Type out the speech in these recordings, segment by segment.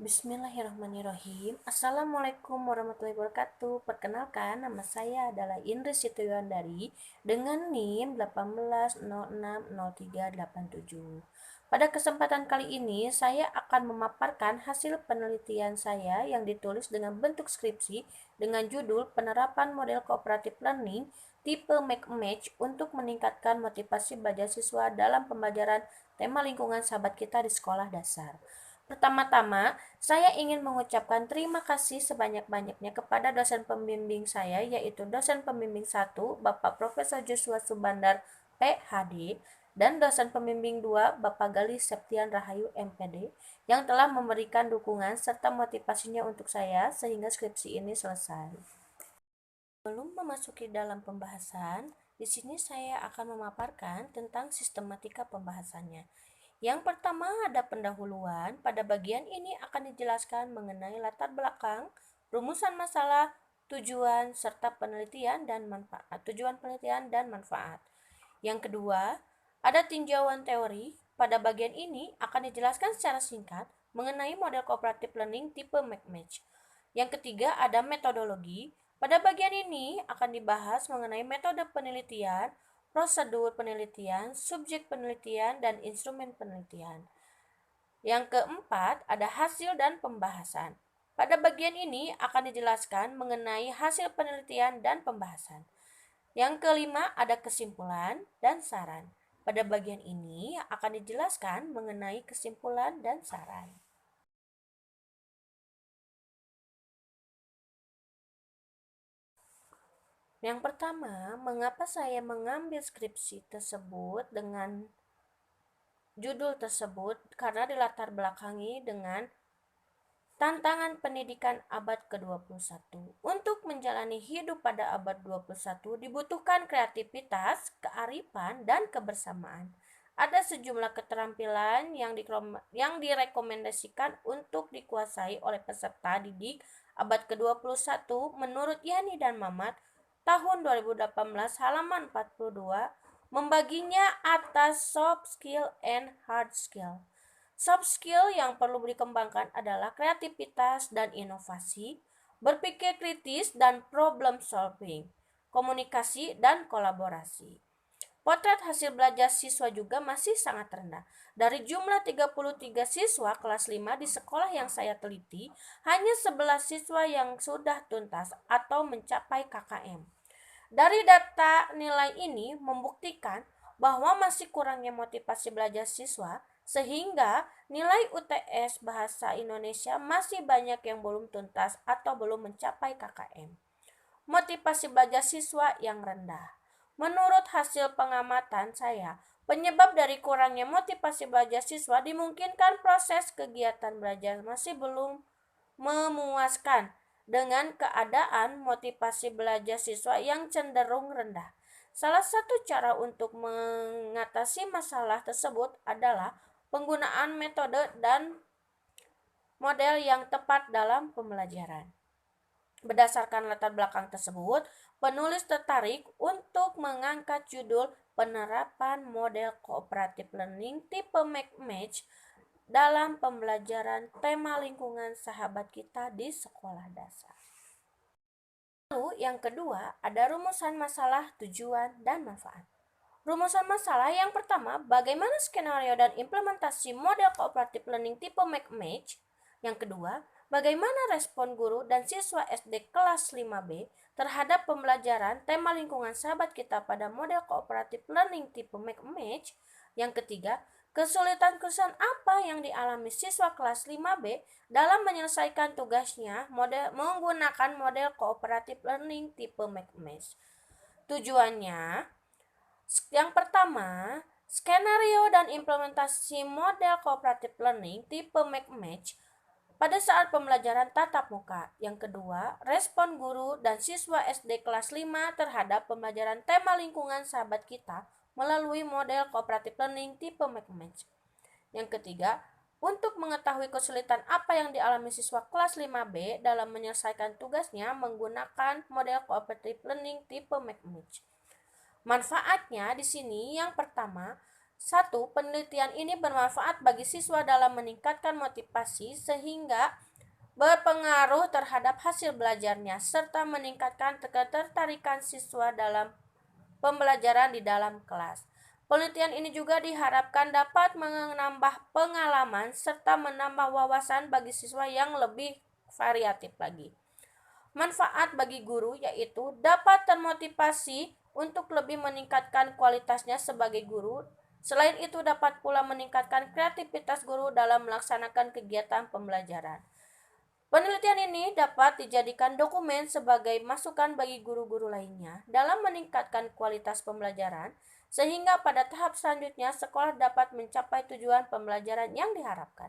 Bismillahirrahmanirrahim. Assalamualaikum warahmatullahi wabarakatuh. Perkenalkan, nama saya adalah Indri Situyandari dengan NIM 18060387. Pada kesempatan kali ini, saya akan memaparkan hasil penelitian saya yang ditulis dengan bentuk skripsi dengan judul Penerapan Model Cooperative Learning Tipe Make-Match untuk meningkatkan motivasi belajar siswa dalam pembelajaran tema lingkungan sahabat kita di sekolah dasar. Pertama-tama, saya ingin mengucapkan terima kasih sebanyak-banyaknya kepada dosen pembimbing saya, yaitu dosen pembimbing 1, Bapak Profesor Joshua Subandar, PhD, dan dosen pembimbing 2, Bapak Galih Septian Rahayu, MPD, yang telah memberikan dukungan serta motivasinya untuk saya sehingga skripsi ini selesai. Sebelum memasuki dalam pembahasan, di sini saya akan memaparkan tentang sistematika pembahasannya. Yang pertama ada pendahuluan. Pada bagian ini akan dijelaskan mengenai latar belakang, rumusan masalah, tujuan serta penelitian dan manfaat. Yang kedua, ada tinjauan teori. Pada bagian ini akan dijelaskan secara singkat mengenai model cooperative learning tipe Make-Match. Yang ketiga, ada metodologi. Pada bagian ini akan dibahas mengenai metode penelitian, prosedur penelitian, subjek penelitian, dan instrumen penelitian. Yang keempat, ada hasil dan pembahasan. Pada bagian ini akan dijelaskan mengenai hasil penelitian dan pembahasan. Yang kelima, ada kesimpulan dan saran. Pada bagian ini akan dijelaskan mengenai kesimpulan dan saran. Yang pertama, mengapa saya mengambil skripsi tersebut dengan judul tersebut? Karena dilatar belakangi dengan tantangan pendidikan abad ke-21. Untuk menjalani hidup pada abad 21 dibutuhkan kreativitas, kearifan, dan kebersamaan. Ada sejumlah keterampilan yang direkomendasikan untuk dikuasai oleh peserta didik abad ke-21 menurut Yani dan Mamat tahun 2018 halaman 42 membaginya atas soft skill and hard skill. Soft skill yang perlu dikembangkan adalah kreativitas dan inovasi, berpikir kritis dan problem solving, komunikasi dan kolaborasi. Potret hasil belajar siswa juga masih sangat rendah. Dari jumlah 33 siswa kelas 5 di sekolah yang saya teliti, hanya 11 siswa yang sudah tuntas atau mencapai KKM. Dari data nilai ini membuktikan bahwa masih kurangnya motivasi belajar siswa, sehingga nilai UTS Bahasa Indonesia masih banyak yang belum tuntas atau belum mencapai KKM. Motivasi belajar siswa yang rendah. Menurut hasil pengamatan saya, penyebab dari kurangnya motivasi belajar siswa dimungkinkan proses kegiatan belajar masih belum memuaskan dengan keadaan motivasi belajar siswa yang cenderung rendah. Salah satu cara untuk mengatasi masalah tersebut adalah penggunaan metode dan model yang tepat dalam pembelajaran. Berdasarkan latar belakang tersebut, penulis tertarik untuk mengangkat judul Penerapan Model Cooperative Learning Tipe Make-Match dalam pembelajaran tema lingkungan sahabat kita di sekolah dasar. Lalu yang kedua, ada rumusan masalah, tujuan, dan manfaat. Rumusan masalah yang pertama, bagaimana skenario dan implementasi model cooperative learning tipe Make-Match. Yang kedua, bagaimana respon guru dan siswa SD kelas 5B terhadap pembelajaran tema lingkungan sahabat kita pada model cooperative learning tipe Make-Match. Yang ketiga, kesulitan-kesulitan apa yang dialami siswa kelas 5B dalam menyelesaikan tugasnya menggunakan model cooperative learning tipe Make-Match. Tujuannya, yang pertama, skenario dan implementasi model cooperative learning tipe Make-Match pada saat pembelajaran tatap muka. Yang kedua, respon guru dan siswa SD kelas 5 terhadap pembelajaran tema lingkungan sahabat kita melalui model cooperative learning tipe Make-Match. Yang ketiga, untuk mengetahui kesulitan apa yang dialami siswa kelas 5B dalam menyelesaikan tugasnya menggunakan model cooperative learning tipe Make-Match. Manfaatnya di sini yang pertama, Satu, penelitian ini bermanfaat bagi siswa dalam meningkatkan motivasi sehingga berpengaruh terhadap hasil belajarnya serta meningkatkan ketertarikan siswa dalam pembelajaran di dalam kelas. Penelitian ini juga diharapkan dapat menambah pengalaman serta menambah wawasan bagi siswa yang lebih variatif lagi. Manfaat bagi guru yaitu dapat termotivasi untuk lebih meningkatkan kualitasnya sebagai guru. Selain itu dapat pula meningkatkan kreativitas guru dalam melaksanakan kegiatan pembelajaran. Penelitian ini dapat dijadikan dokumen sebagai masukan bagi guru-guru lainnya dalam meningkatkan kualitas pembelajaran, sehingga pada tahap selanjutnya sekolah dapat mencapai tujuan pembelajaran yang diharapkan.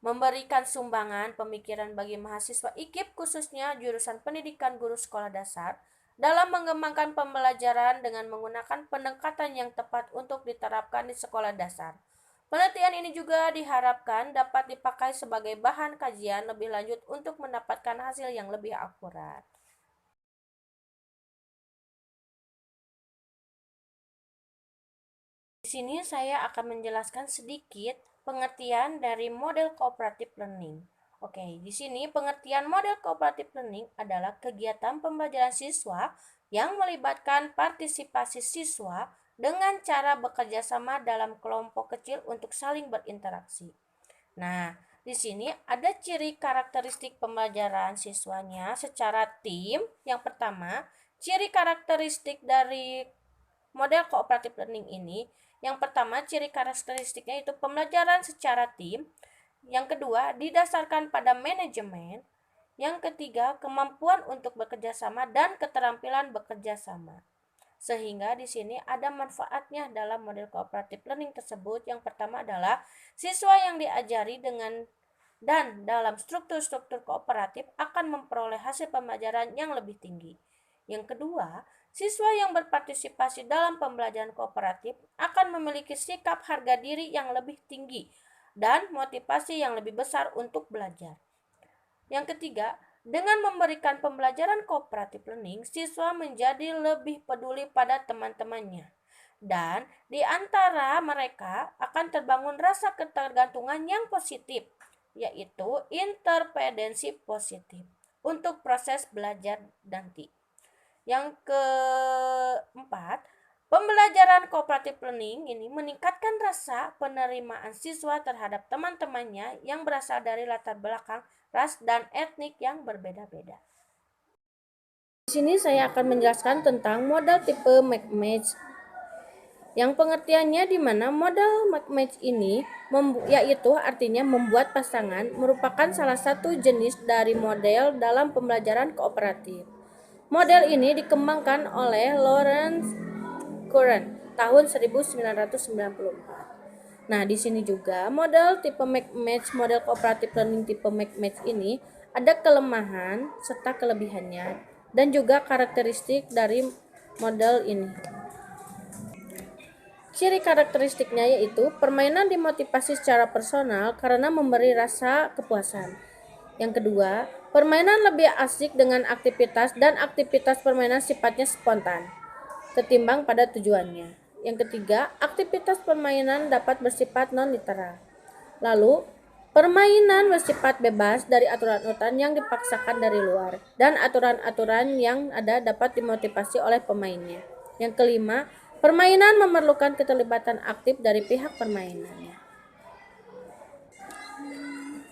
Memberikan sumbangan pemikiran bagi mahasiswa IKIP khususnya jurusan pendidikan guru sekolah dasar dalam mengembangkan pembelajaran dengan menggunakan pendekatan yang tepat untuk diterapkan di sekolah dasar. Penelitian ini juga diharapkan dapat dipakai sebagai bahan kajian lebih lanjut untuk mendapatkan hasil yang lebih akurat. Di sini saya akan menjelaskan sedikit pengertian dari model cooperative learning. Oke, di sini pengertian model cooperative learning adalah kegiatan pembelajaran siswa yang melibatkan partisipasi siswa dengan cara bekerja sama dalam kelompok kecil untuk saling berinteraksi. Nah, di sini ada ciri karakteristik pembelajaran siswanya secara tim. Yang pertama, ciri karakteristik dari model cooperative learning ini, yang pertama ciri karakteristiknya itu pembelajaran secara tim. Yang kedua, didasarkan pada manajemen. Yang ketiga, kemampuan untuk bekerja sama dan keterampilan bekerja sama. Sehingga di sini ada manfaatnya dalam model cooperative learning tersebut. Yang pertama adalah siswa yang diajari dan dalam struktur-struktur kooperatif akan memperoleh hasil pembelajaran yang lebih tinggi. Yang kedua, siswa yang berpartisipasi dalam pembelajaran kooperatif akan memiliki sikap harga diri yang lebih tinggi dan motivasi yang lebih besar untuk belajar. Yang ketiga, dengan memberikan pembelajaran cooperative learning, siswa menjadi lebih peduli pada teman-temannya. Dan di antara mereka akan terbangun rasa ketergantungan yang positif, yaitu interdependensi positif untuk proses belajar nanti. Yang keempat, pembelajaran cooperative learning ini meningkatkan rasa penerimaan siswa terhadap teman-temannya yang berasal dari latar belakang ras dan etnik yang berbeda-beda. Di sini saya akan menjelaskan tentang model tipe match. Yang pengertiannya di mana model match ini yaitu artinya membuat pasangan merupakan salah satu jenis dari model dalam pembelajaran kooperatif. Model ini dikembangkan oleh Lawrence Curran tahun 1994. Nah, di sini juga model tipe match, model cooperative learning tipe match ini ada kelemahan serta kelebihannya dan juga karakteristik dari model ini. Ciri karakteristiknya yaitu permainan dimotivasi secara personal karena memberi rasa kepuasan. Yang kedua, permainan lebih asik dengan aktivitas dan aktivitas permainan sifatnya spontan ketimbang pada tujuannya. Yang ketiga, aktivitas permainan dapat bersifat non-literal. Lalu, permainan bersifat bebas dari aturan-aturan yang dipaksakan dari luar dan aturan-aturan yang ada dapat dimotivasi oleh pemainnya. Yang kelima, permainan memerlukan keterlibatan aktif dari pihak permainannya.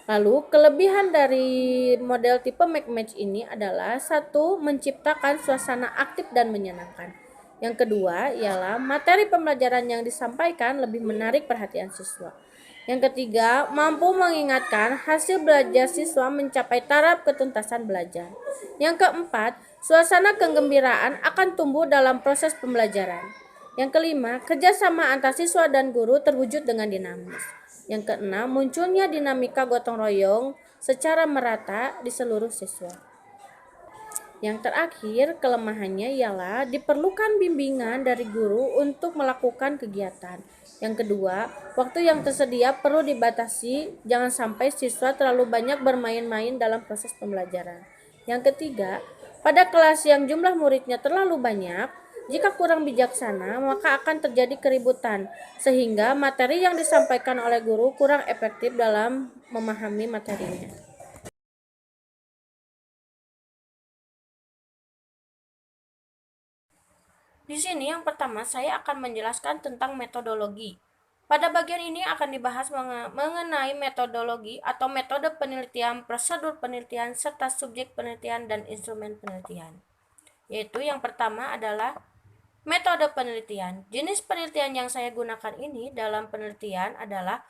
Lalu, kelebihan dari model tipe match ini adalah satu, menciptakan suasana aktif dan menyenangkan. Yang kedua ialah materi pembelajaran yang disampaikan lebih menarik perhatian siswa. Yang ketiga, mampu mengingatkan hasil belajar siswa mencapai taraf ketuntasan belajar. Yang keempat, suasana kegembiraan akan tumbuh dalam proses pembelajaran. Yang kelima, kerjasama antar siswa dan guru terwujud dengan dinamis. Yang keenam, munculnya dinamika gotong royong secara merata di seluruh siswa. Yang terakhir, kelemahannya ialah diperlukan bimbingan dari guru untuk melakukan kegiatan. Yang kedua, waktu yang tersedia perlu dibatasi, jangan sampai siswa terlalu banyak bermain-main dalam proses pembelajaran. Yang ketiga, pada kelas yang jumlah muridnya terlalu banyak, Jika kurang bijaksana, maka akan terjadi keributan, sehingga materi yang disampaikan oleh guru kurang efektif dalam memahami materinya. Di sini yang pertama saya akan menjelaskan tentang metodologi. Pada bagian ini akan dibahas mengenai metodologi atau metode penelitian, prosedur penelitian, serta subjek penelitian dan instrumen penelitian. Yaitu yang pertama adalah metode penelitian. Jenis penelitian yang saya gunakan ini dalam penelitian adalah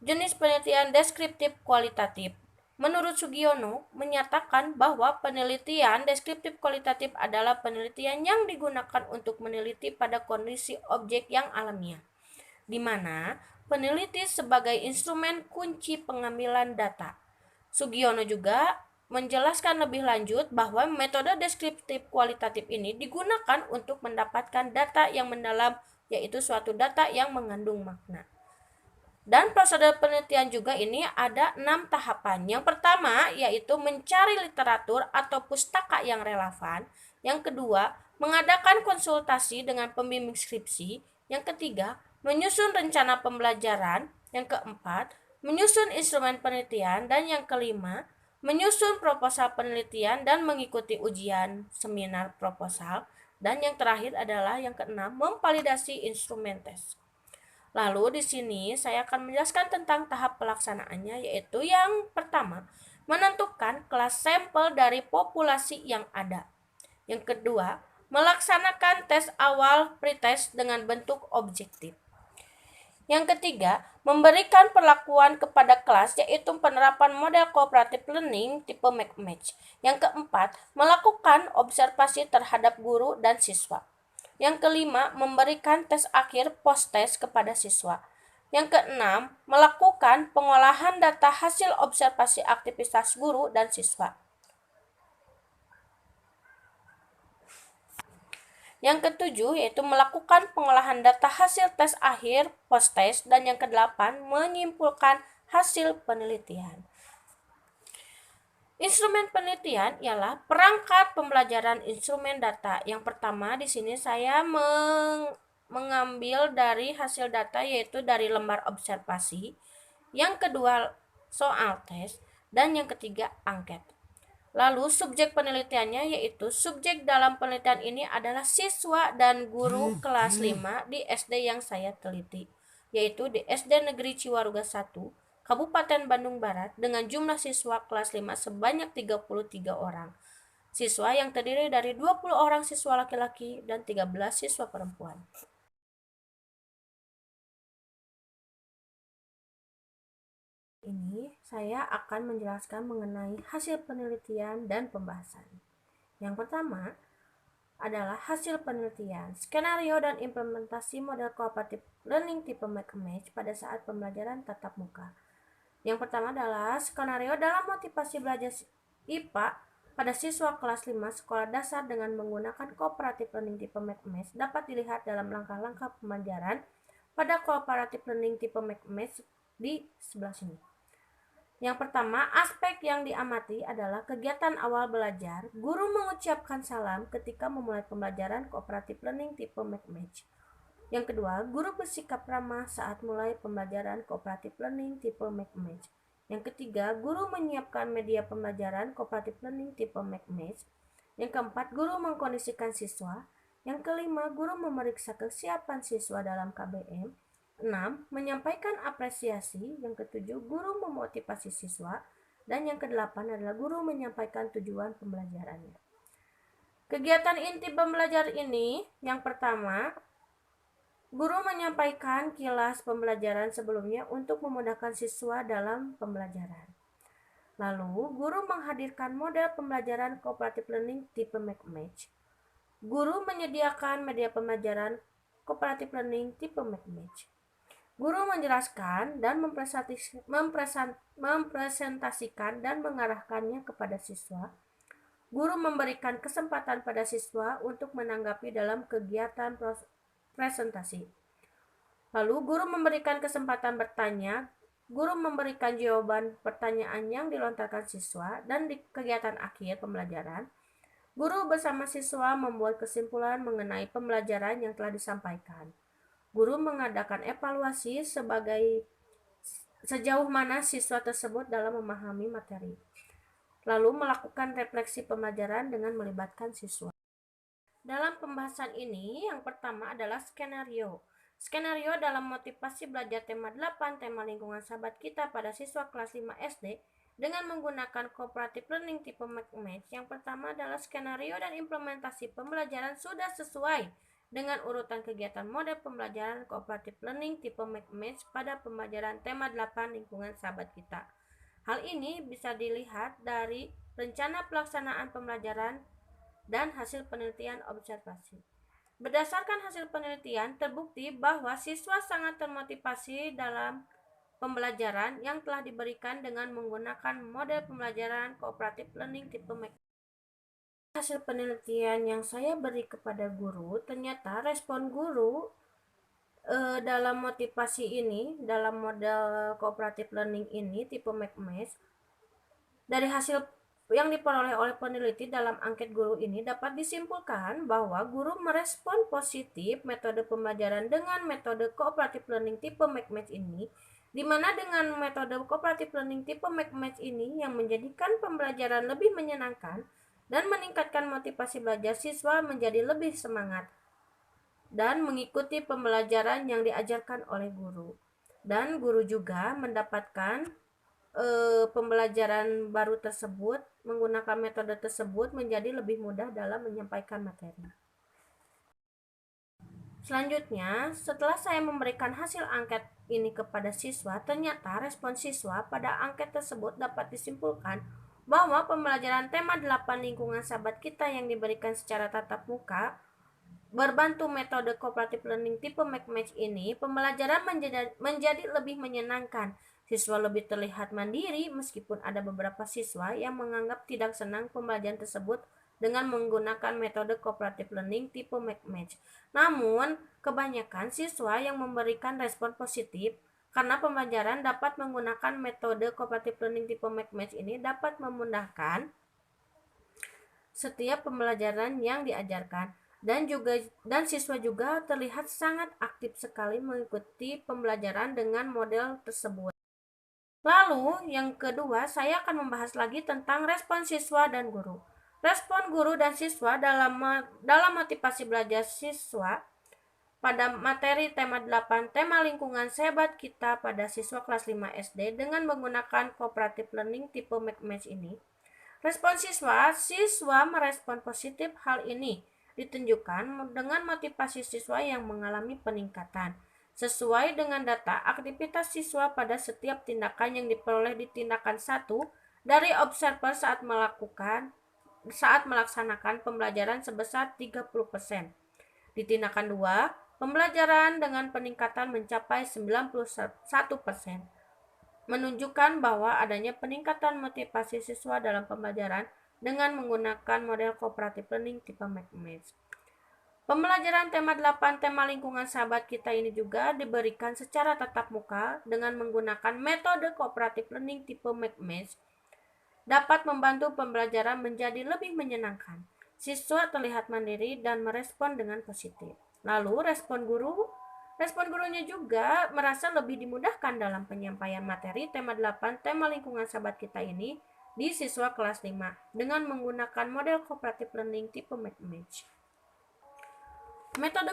jenis penelitian deskriptif kualitatif. Menurut Sugiono, menyatakan bahwa penelitian deskriptif kualitatif adalah penelitian yang digunakan untuk meneliti pada kondisi objek yang alamiah, di mana peneliti sebagai instrumen kunci pengambilan data. Sugiono juga menjelaskan lebih lanjut bahwa metode deskriptif kualitatif ini digunakan untuk mendapatkan data yang mendalam, yaitu suatu data yang mengandung makna. Dan prosedur penelitian juga ini ada 6 tahapan. Yang pertama yaitu mencari literatur atau pustaka yang relevan. Yang kedua, mengadakan konsultasi dengan pembimbing skripsi. Yang ketiga, menyusun rencana pembelajaran. Yang keempat, menyusun instrumen penelitian. Dan yang kelima, menyusun proposal penelitian dan mengikuti ujian seminar proposal. Dan yang terakhir adalah yang keenam, memvalidasi instrumen tes. Lalu di sini saya akan menjelaskan tentang tahap pelaksanaannya, yaitu yang pertama, menentukan kelas sampel dari populasi yang ada. Yang kedua, melaksanakan tes awal pretest dengan bentuk objektif. Yang ketiga, memberikan perlakuan kepada kelas, yaitu penerapan model cooperative learning tipe match. Yang keempat, melakukan observasi terhadap guru dan siswa. Yang kelima, memberikan tes akhir post-tes kepada siswa. Yang keenam, melakukan pengolahan data hasil observasi aktivitas guru dan siswa. Yang ketujuh yaitu melakukan pengolahan data hasil tes akhir post-tes. Dan yang kedelapan, menyimpulkan hasil penelitian. Instrumen penelitian ialah perangkat pembelajaran instrumen data. Yang pertama di sini saya mengambil dari hasil data, yaitu dari lembar observasi. Yang kedua soal tes, dan yang ketiga angket. Lalu subjek penelitiannya yaitu subjek dalam penelitian ini adalah siswa dan guru kelas 5 di SD yang saya teliti, yaitu di SD Negeri Ciwaruga 1, Kabupaten Bandung Barat, dengan jumlah siswa kelas 5 sebanyak 33 orang. Siswa yang terdiri dari 20 orang siswa laki-laki dan 13 siswa perempuan. Ini saya akan menjelaskan mengenai hasil penelitian dan pembahasan. Yang pertama adalah hasil penelitian, skenario dan implementasi model cooperative learning tipe match pada saat pembelajaran tatap muka. Yang pertama adalah skenario dalam motivasi belajar IPA pada siswa kelas 5 sekolah dasar dengan menggunakan cooperative learning tipe match dapat dilihat dalam langkah-langkah pembelajaran pada cooperative learning tipe match di sebelah sini. Yang pertama, aspek yang diamati adalah kegiatan awal belajar. Guru mengucapkan salam ketika memulai pembelajaran cooperative learning tipe match. Yang kedua, guru bersikap ramah saat mulai pembelajaran cooperative learning tipe match. Yang ketiga, guru menyiapkan media pembelajaran cooperative learning tipe match. Yang keempat, guru mengkondisikan siswa. Yang kelima, guru memeriksa kesiapan siswa dalam KBM. 6. Menyampaikan apresiasi. Yang ketujuh, guru memotivasi siswa. Dan yang kedelapan adalah guru menyampaikan tujuan pembelajarannya. Kegiatan inti pembelajar ini, yang pertama, guru menyampaikan kilas pembelajaran sebelumnya untuk memudahkan siswa dalam pembelajaran. Lalu, guru menghadirkan model pembelajaran cooperative learning tipe match. Guru menyediakan media pembelajaran cooperative learning tipe match. Guru menjelaskan dan mempresentasikan dan mengarahkannya kepada siswa. Guru memberikan kesempatan pada siswa untuk menanggapi dalam kegiatan presentasi. Lalu guru memberikan kesempatan bertanya. Guru memberikan jawaban pertanyaan yang dilontarkan siswa. Dan di kegiatan akhir pembelajaran, Guru bersama siswa membuat kesimpulan mengenai pembelajaran yang telah disampaikan. Guru mengadakan evaluasi sebagai sejauh mana siswa tersebut dalam memahami materi. Lalu melakukan refleksi pembelajaran dengan melibatkan siswa. Dalam pembahasan ini, yang pertama adalah skenario. Skenario dalam motivasi belajar tema 8, tema lingkungan sahabat kita pada siswa kelas 5 SD dengan menggunakan cooperative learning tipe match. Yang pertama adalah skenario dan implementasi pembelajaran sudah sesuai dengan urutan kegiatan model pembelajaran cooperative learning tipe match pada pembelajaran tema 8 lingkungan sahabat kita. Hal ini bisa dilihat dari rencana pelaksanaan pembelajaran dan hasil penelitian observasi. Berdasarkan hasil penelitian, terbukti bahwa siswa sangat termotivasi dalam pembelajaran yang telah diberikan dengan menggunakan model pembelajaran cooperative learning tipe MAC. Hasil penelitian yang saya beri kepada guru, ternyata respon guru dalam motivasi ini, dalam model cooperative learning ini tipe MAC, dari hasil yang diperoleh oleh peneliti dalam angket guru ini dapat disimpulkan bahwa guru merespon positif metode pembelajaran dengan metode cooperative learning tipe match ini, di mana dengan metode cooperative learning tipe match ini yang menjadikan pembelajaran lebih menyenangkan dan meningkatkan motivasi belajar siswa menjadi lebih semangat dan mengikuti pembelajaran yang diajarkan oleh guru. Dan guru juga mendapatkan pembelajaran baru tersebut menggunakan metode tersebut menjadi lebih mudah dalam menyampaikan materi. Selanjutnya, setelah saya memberikan hasil angket ini kepada siswa, ternyata respon siswa pada angket tersebut dapat disimpulkan bahwa pembelajaran tema 8 lingkungan sahabat kita yang diberikan secara tatap muka berbantu metode cooperative learning tipe match ini, pembelajaran menjadi lebih menyenangkan. Siswa lebih terlihat mandiri meskipun ada beberapa siswa yang menganggap tidak senang pembelajaran tersebut dengan menggunakan metode cooperative learning tipe match. Namun, kebanyakan siswa yang memberikan respon positif karena pembelajaran dapat menggunakan metode cooperative learning tipe match ini dapat memudahkan setiap pembelajaran yang diajarkan. Dan siswa juga terlihat sangat aktif sekali mengikuti pembelajaran dengan model tersebut. Lalu, yang kedua, saya akan membahas lagi tentang respon siswa dan guru. Respon guru dan siswa dalam motivasi belajar siswa pada materi tema 8, tema lingkungan sahabat kita pada siswa kelas 5 SD dengan menggunakan cooperative learning tipe match ini. Respon siswa merespon positif. Hal ini ditunjukkan dengan motivasi siswa yang mengalami peningkatan. Sesuai dengan data aktivitas siswa pada setiap tindakan yang diperoleh di tindakan 1 dari observer saat melaksanakan pembelajaran sebesar 30%. Di tindakan 2, pembelajaran dengan peningkatan mencapai 91%. Menunjukkan bahwa adanya peningkatan motivasi siswa dalam pembelajaran dengan menggunakan model cooperative learning tipe match. Pembelajaran tema 8 tema lingkungan sahabat kita ini juga diberikan secara tatap muka dengan menggunakan metode cooperative learning tipe match dapat membantu pembelajaran menjadi lebih menyenangkan. Siswa terlihat mandiri dan merespon dengan positif. Lalu respon gurunya juga merasa lebih dimudahkan dalam penyampaian materi tema 8 tema lingkungan sahabat kita ini di siswa kelas 5 dengan menggunakan model cooperative learning tipe match. Metode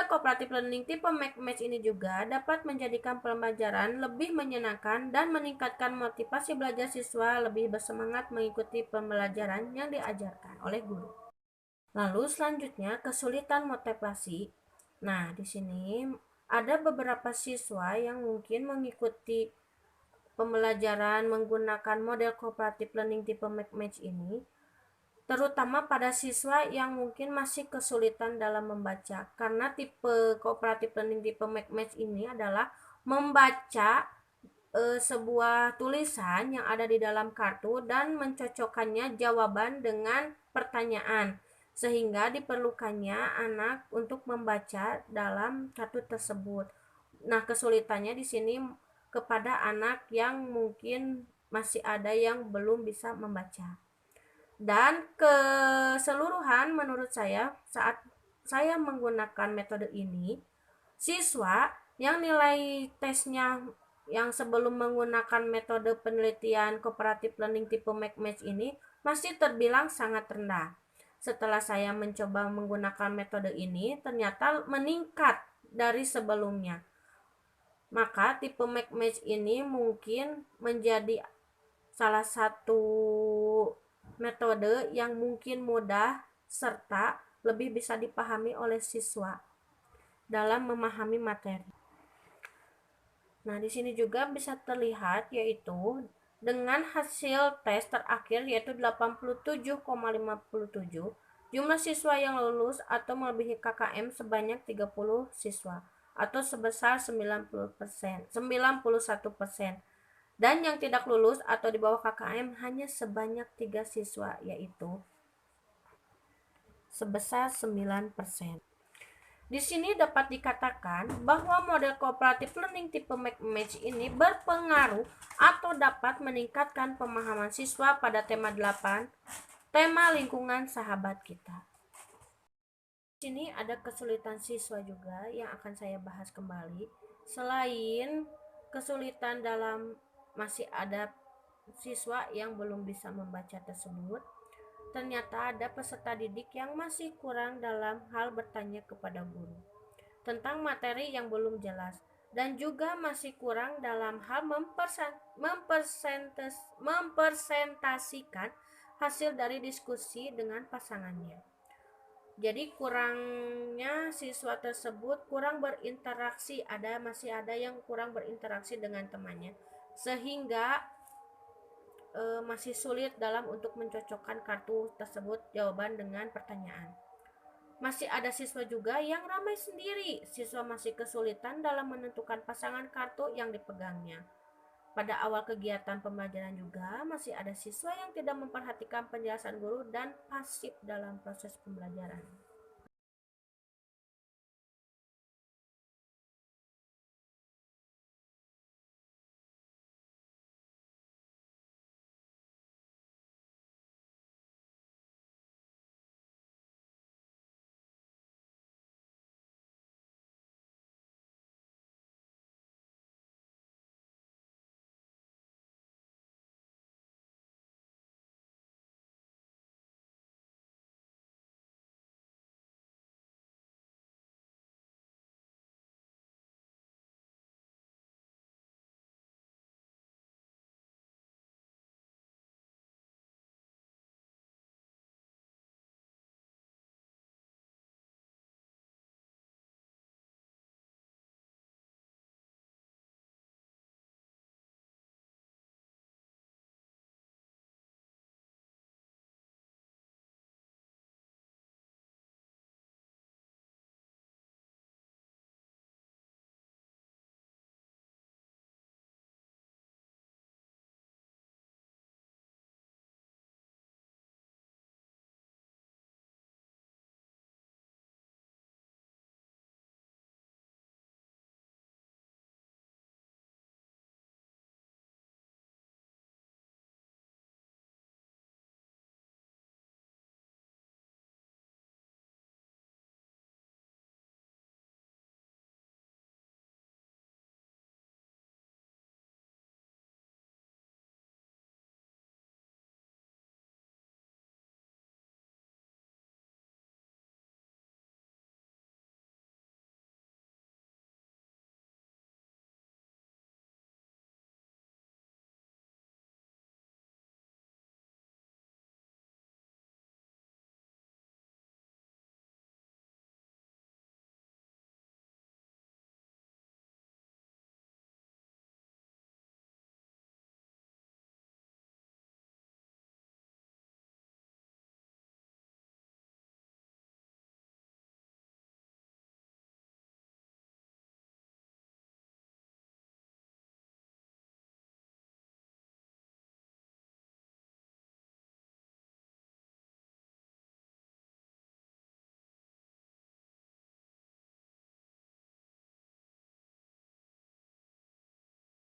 cooperative learning tipe match ini juga dapat menjadikan pembelajaran lebih menyenangkan dan meningkatkan motivasi belajar siswa lebih bersemangat mengikuti pembelajaran yang diajarkan oleh guru. Lalu selanjutnya kesulitan motivasi. Nah, di sini ada beberapa siswa yang mungkin mengikuti pembelajaran menggunakan model cooperative learning tipe match ini, terutama pada siswa yang mungkin masih kesulitan dalam membaca, karena tipe cooperative learning tipe match ini adalah membaca sebuah tulisan yang ada di dalam kartu dan mencocokkannya jawaban dengan pertanyaan, sehingga diperlukannya anak untuk membaca dalam kartu tersebut. Nah, kesulitannya di sini kepada anak yang mungkin masih ada yang belum bisa membaca. Dan keseluruhan menurut saya saat saya menggunakan metode ini, siswa yang nilai tesnya yang sebelum menggunakan metode penelitian cooperative learning tipe McMatch ini masih terbilang sangat rendah. Setelah saya mencoba menggunakan metode ini, ternyata meningkat dari sebelumnya. Maka tipe McMatch ini mungkin menjadi salah satu metode yang mungkin mudah serta lebih bisa dipahami oleh siswa dalam memahami materi. Nah, di sini juga bisa terlihat yaitu dengan hasil tes terakhir yaitu 87,57, jumlah siswa yang lulus atau melebihi KKM sebanyak 30 siswa atau sebesar 91%. Dan yang tidak lulus atau di bawah KKM hanya sebanyak 3 siswa yaitu sebesar 9%. Di sini dapat dikatakan bahwa model cooperative learning tipe McMatch ini berpengaruh atau dapat meningkatkan pemahaman siswa pada tema 8, tema lingkungan sahabat kita. Di sini ada kesulitan siswa juga yang akan saya bahas kembali. Selain kesulitan dalam masih ada siswa yang belum bisa membaca tersebut, ternyata ada peserta didik yang masih kurang dalam hal bertanya kepada guru tentang materi yang belum jelas dan juga masih kurang dalam hal mempresentasikan hasil dari diskusi dengan pasangannya. Jadi kurangnya siswa tersebut kurang berinteraksi, masih ada yang kurang berinteraksi dengan temannya sehingga masih sulit dalam untuk mencocokkan kartu tersebut jawaban dengan pertanyaan. Masih ada siswa juga yang ramai sendiri. Siswa masih kesulitan dalam menentukan pasangan kartu yang dipegangnya. Pada awal kegiatan pembelajaran juga masih ada siswa yang tidak memperhatikan penjelasan guru dan pasif dalam proses pembelajaran.